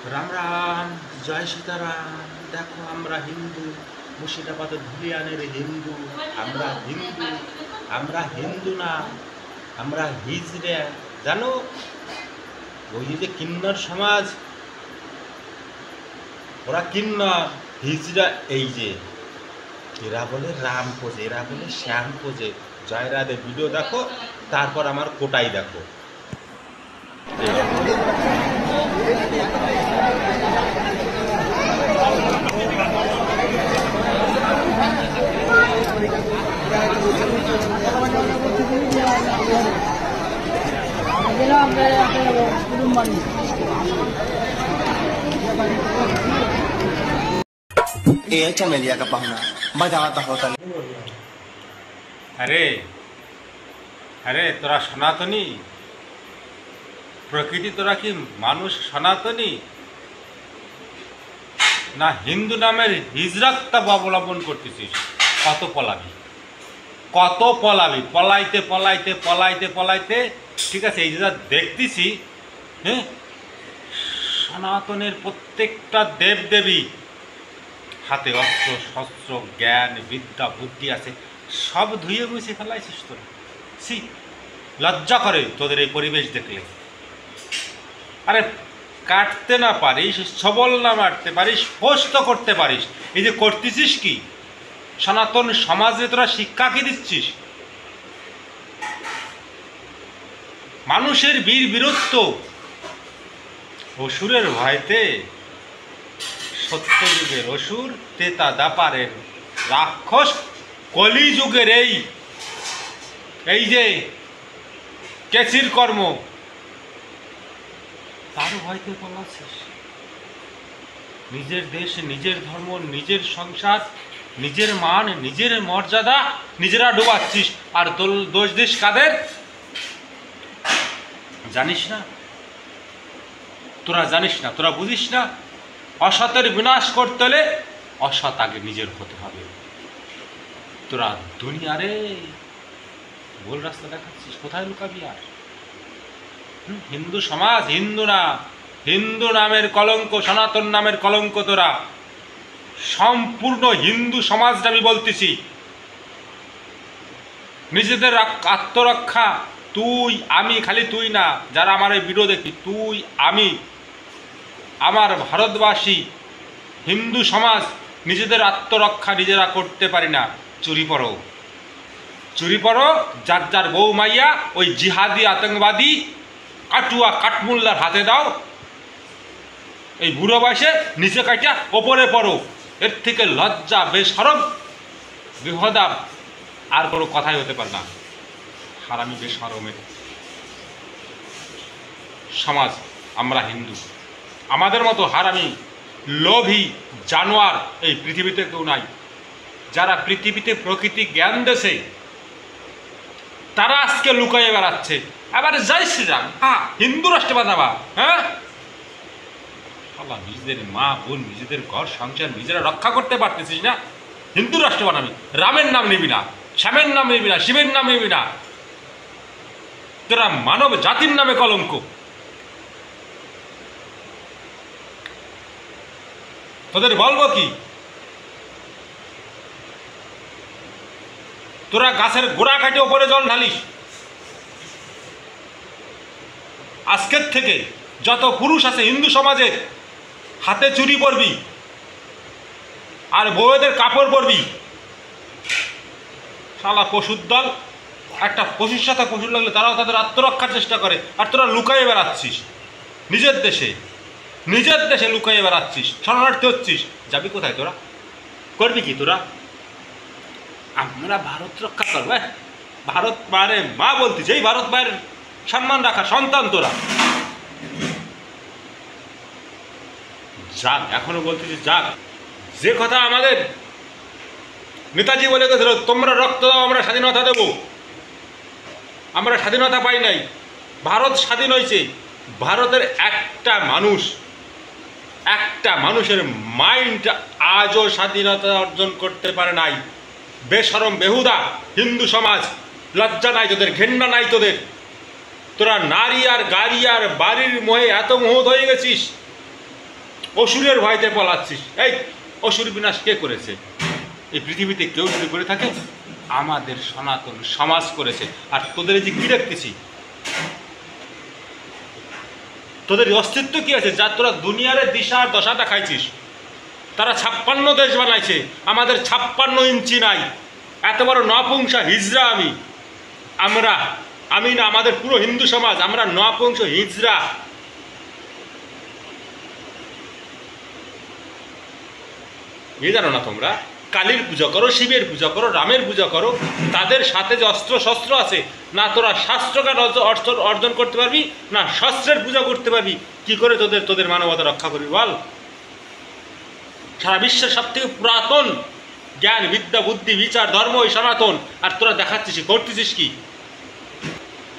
রাম রাম, জয় সীতারাম। দেখো আমরা হিন্দু, মুর্শিদাবাদের ধুলিয়ানের হিন্দু। আমরা হিন্দু, আমরা হিন্দু না, আমরা হিজড়ে। জানো, ওই যে কিন্নর সমাজ, ওরা কিন্নর, হিজড়া। এই যে এরা বলে রাম পোজে, এরা বলে শ্যাম পোজে। জয় রাধে। ভিডিও দেখো, তারপর আমার কোটাই দেখো। ये चमेलिया का पहना मजा आता होता नहीं। আরে আরে, তোরা সনাতনী প্রকৃতি, তোরা কি মানুষ সনাতনী না হিন্দু নামের হিজরাতটা অবলম্বন করতেছিস? কত পলাবি, কত পলাবি, পলাইতে পলাইতে পলাইতে পলাইতে। ঠিক আছে, এই যে যা দেখতেছি, হ্যাঁ, সনাতনের প্রত্যেকটা দেবদেবী হাতে অস্ত্র শস্ত্র জ্ঞান বিদ্যা বুদ্ধি আছে, সব ধুয়ে মুছে ফেলাইছিস তোরা। সি, লজ্জা করে তোদের এই পরিবেশ দেখলে। আরে কাটতে না পারিস, সবল না মারতে পারিস, ফোস তো করতে পারিস। এই যে করতেছিস কি, সনাতন সমাজে তোরা শিক্ষা কি দিচ্ছিস? মানুষের বীর বীরত্ব, অসুরের ভয়তে, সত্যযুগের অসুর, তেতা দাপারের রাক্ষস, কলিযুগের এই যে কেচির কর্ম, তার ভয়তে পালাচ্ছিস। নিজের দেশ, নিজের ধর্ম, নিজের সংসার, নিজের মান, নিজের মর্যাদা নিজেরা ডুবাচ্ছিস। আর দোষ দিস কাদের? জানিস না, তোরা জানিস না, তোরা বুঝিস না। অসতের বিনাশ করতে হলে অসৎ আগে নিজের হতে হবে। তোরা দুনিয়ারে ভুল রাস্তা দেখাচ্ছিস, কোথায় লুকাবি আর? হিন্দু সমাজ, হিন্দু না, হিন্দু নামের কলঙ্ক, সনাতন নামের কলঙ্ক তোরা। সম্পূর্ণ হিন্দু সমাজটা আমি বলতেছি। নিজেদের আত্মরক্ষা, তুই আমি, খালি তুই না, যারা আমার এই ভিডিও দেখি, তুই আমি, আমার ভারতবাসী হিন্দু সমাজ নিজেদের আত্মরক্ষা নিজেরা করতে পারি না। চুরি পড়ো, চুরি পড়ো, যার যার বউ মাইয়া ওই জিহাদি আতঙ্কবাদী কাটুয়া কাঠমুল্লার হাতে দাও। এই বুড়ো বয়সে নিচে কাটিয়া ওপরে পড়ো। এর থেকে লজ্জা, বেশরম, বিহদা আর কোনো কথাই হতে পারে না। হারামি বেশরমের সমাজ আমরা হিন্দু। আমাদের মতো হারামি লোভী জানোয়ার এই পৃথিবীতে কেউ নাই। যারা পৃথিবীতে প্রকৃতি জ্ঞান দেশে, তারা আজকে লুকাইয়ে বেড়াচ্ছে। আবার জয় শ্রীরাম, হ্যাঁ হিন্দু রাষ্ট্র বানাবা। হ্যাঁ, আল্লাহ, নিজেদের মা বোন, নিজেদের ঘর সংসার নিজেরা রক্ষা করতে পারতেছিস না, হিন্দু রাষ্ট্র বানাবি। রামের নাম নিবি না, শ্যামের নাম নিবি না, শিবের নাম নিবি না। তোরা মানব জাতির নামে কলঙ্ক। তোদের বলবো কি? তোরা গাছের গোড়া কাটে ওপরে জল ঢালিস। আজকের থেকে যত পুরুষ আছে হিন্দু সমাজে, হাতে চুরি পরবি আর বউয়েদের কাপড় পরবি। শালা পশুর দল, একটা পশুর সাথে পশুর লাগলে তারাও তাদের আত্মরক্ষার চেষ্টা করে, আর তোরা লুকাইয়ে বেড়াচ্ছিস নিজের দেশে, নিজের দেশে লুকাইয়ে বেড়াচ্ছিস, শরণার্থী হচ্ছিস। যাবি কোথায় তোরা? করবি কি তোরা? আমরা ভারত রক্ষা করবো। ভারত মায়ের মা বলতিস, এই ভারত মায়ের সম্মান রাখা সন্তান তোরা। যাক, এখনো বলতেছি যাক। যে কথা আমাদের নেতাজি বলে গেছিল, তোমরা রক্ত দাও আমরা স্বাধীনতা দেব। আমরা স্বাধীনতা পাই নাই, ভারত স্বাধীন হয়েছে। ভারতের একটা মানুষের মাইন্ড আজও স্বাধীনতা অর্জন করতে পারে নাই। বেশরম বেহুদা হিন্দু সমাজ, লজ্জা নাই তোদের, ঘেন্না নাই তোদের। তোরা নারী আর গাড়ি আর বাড়ির মোহে এত মোহত হয়ে গেছিস, অসুরের ভয়তে পলাচ্ছিস। এই অসুর বিনাশ কে করেছে? এই পৃথিবীতে কেউ যদি করে থাকে আমাদের সনাতন সমাজ করেছে। আর তোদের এই যে কি দেখতেছি, তোদের অস্তিত্ব কি আছে যা তোরা দুনিয়ারে দিশা আর দশা দেখাইছিস? তারা 56 দেশ বানাইছে, আমাদের 56 ইঞ্চি নাই। এত বড় নপুংসা হিজড়া আমি না, আমাদের পুরো হিন্দু সমাজ আমরা নপুংস হিজড়া। জানো না তোমরা? কালীর পূজা করো, শিবের পূজা করো, রামের পূজা করো, তাদের সাথে যে অস্ত্র শস্ত্র আছে না, তোরা শাস্ত্রজ্ঞান অর্জন করতে পারবি না শস্ত্রের পূজা করতে পারবি। কি করে তোদের মানবতা রক্ষা করবি বল? সারা বিশ্বের সব থেকে পুরাতন জ্ঞান, বিদ্যা, বুদ্ধি, বিচার, ধর্ম ওই সনাতন। আর তোরা দেখাচ্ছিস করতেছিস কি?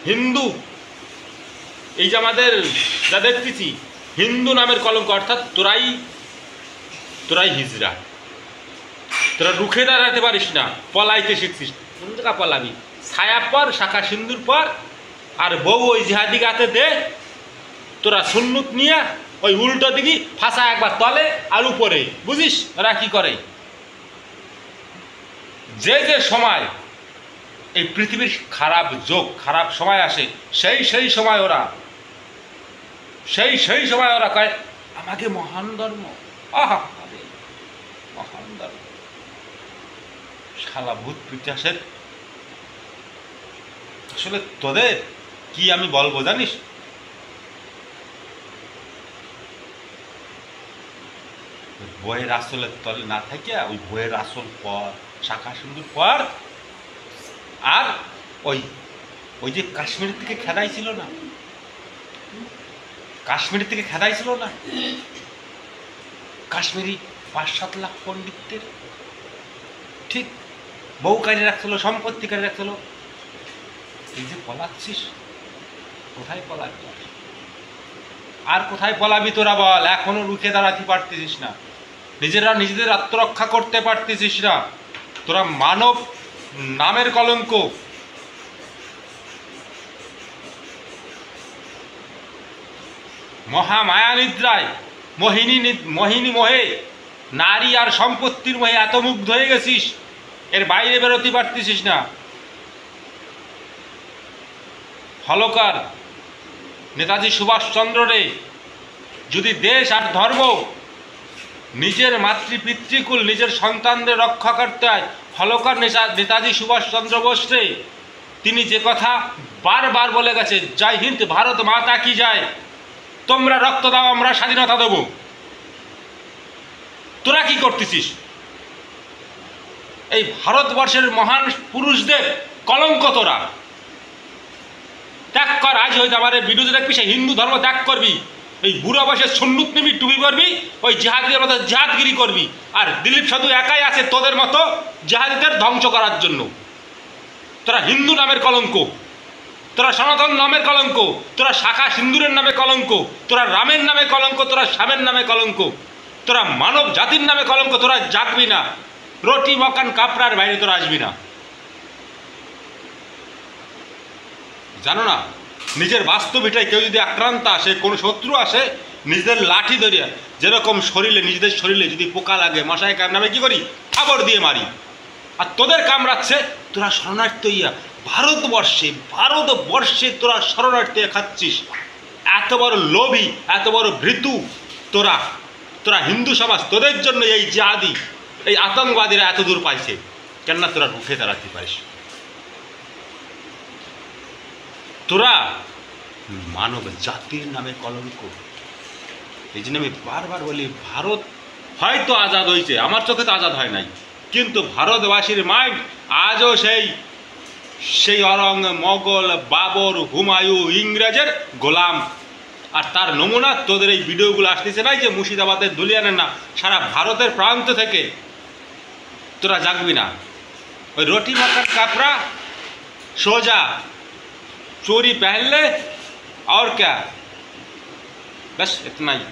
হিন্দু, এই যে আমাদের যা দেখতেছি হিন্দু নামের কলঙ্ক, অর্থাৎ তোরাই হিজড়া। তোরা রুখে দাঁড়াতে পারিস না, পলাইতে শিখছিস। কোন জায়গা পলাবি? ছায়া পর, শাখা সিন্দুর পর, আর বউ ওই জিহাদি গাতে দে। তোরা সুন্নুত নিয়ে ওই উল্টো দিবি, ফাঁসা একবার তলে আর উপরে। বুঝিস ওরা কি করে? যে সময় এই পৃথিবীর খারাপ যোগ, খারাপ সময় আসে, সেই সময় ওরা কয় আমাকে মহান ধর্ম। আহা, মহান ধর্ম শালা ভূত পিশাচের। আসলে তোদের কি আমি বলবো জানিস? বইয়ের আসলের তলে না থাকে ওই বইয়ের আসল পর, শাখা সিন্দুর পর, আর ওই যে কাশ্মীর থেকে খেদাইছিল না, কাশ্মীরি 5-7 লাখ পণ্ডিতদের ঠিক বউ কাজে রাখছিল, সম্পত্তি কাজে রাখছিল। এই যে পলাচ্ছিস, কোথায় পলাবি? আর কোথায় পলাবি তোরা বল? এখনো রুখে দাঁড়াতে পারতেছিস না, নিজেদের আত্মরক্ষা করতে পারতেছিস না। তোরা মানব নামের কলঙ্ক। মহামায়া নিদ্রায়, মোহিনী মোহে, নারী আর সম্পত্তির মোহে এত মুগ্ধ হয়ে গেছিস, এর বাইরে বেরোতে পারতেছিস না। হলকার নেতাজি সুভাষচন্দ্র রে যদি দেশ আর ধর্ম, নিজের পিতৃকুল, নিজের সন্তানদের রক্ষা করতে হয়, হলকার নেতাজি সুভাষচন্দ্র বোস রে তিনি যে কথা বারবার বলে গেছে, জয় হিন্দ, ভারত মাতা কি যায়, তোমরা রক্ত দাও আমরা স্বাধীনতা দেব। তোরা কি করতেছিস? এই ভারতবর্ষের মহান পুরুষদের কলঙ্ক তোরা। ত্যাগ কর, আজ হয়তো আমার ভিডিও দেখবি, সেই হিন্দু ধর্ম ত্যাগ করবি, এই বুড়ো বয়সে সুন্নুত নিবি, টুপি করবি, ওই জিহাদিদের মতো জিহাদগিরি করবি। আর দিলীপ সাধু একাই আছে তোদের মতো জিহাদিদের ধ্বংস করার জন্য। তোরা হিন্দু নামের কলঙ্ক, তোরা সনাতন নামের কলঙ্ক, তোরা শাখা সিন্দুরের নামে কলঙ্ক, তোরা রামের নামে কলঙ্ক, তোরা শ্যামের নামে কলঙ্ক, তোরা মানব জাতির নামে কলঙ্ক। তোরা জাগবি না, রুটি মকান কাপড়ার বাইরে তোরা আসবি না। জানো না, নিজের বাস্তব এটাই, কেউ যদি আক্রান্ত আসে, কোনো শত্রু আসে, নিজেদের লাঠি ধরিয়া, যেরকম নিজেদের শরীরে যদি পোকা লাগে, মশায় কামড়াবে কি করি? খাবার দিয়ে মারি। আর তোদের কামড়াচ্ছে, তোরা শরণার্থী হইয়া ভারতবর্ষে তোরা শরণার্থী খাচ্ছিস। এত বড় লোভী, এত বড় ভৃতু তোরা হিন্দু সমাজ, তোদের জন্য এই জিহাদি, এই আতঙ্কবাদীরা এত দূর পাইছে। কেননা তোরা রুখে দাঁড়াতে পারিস। তোরা মানব জাতির নামে কলঙ্ক। এই জন্য আমি বারবার বলি, ভারত হয়তো আজাদ হয়েছে, আমার চোখে তো আজাদ হয় নাই, কিন্তু ভারতবাসীর মাইন্ড আজও সেই অরং, মোগল, বাবর, হুমায়ু, ইংরেজের গোলাম। আর তার নমুনা তোদের এই ভিডিওগুলো আসতেছে নাই যে মুর্শিদাবাদের ধুলিয়ানের না, সারা ভারতের প্রান্ত থেকে। তোরা জাগবি না। ওই রুটি মকান কাপড়া সোজা चोरी पहन ले और क्या, बस इतना ही।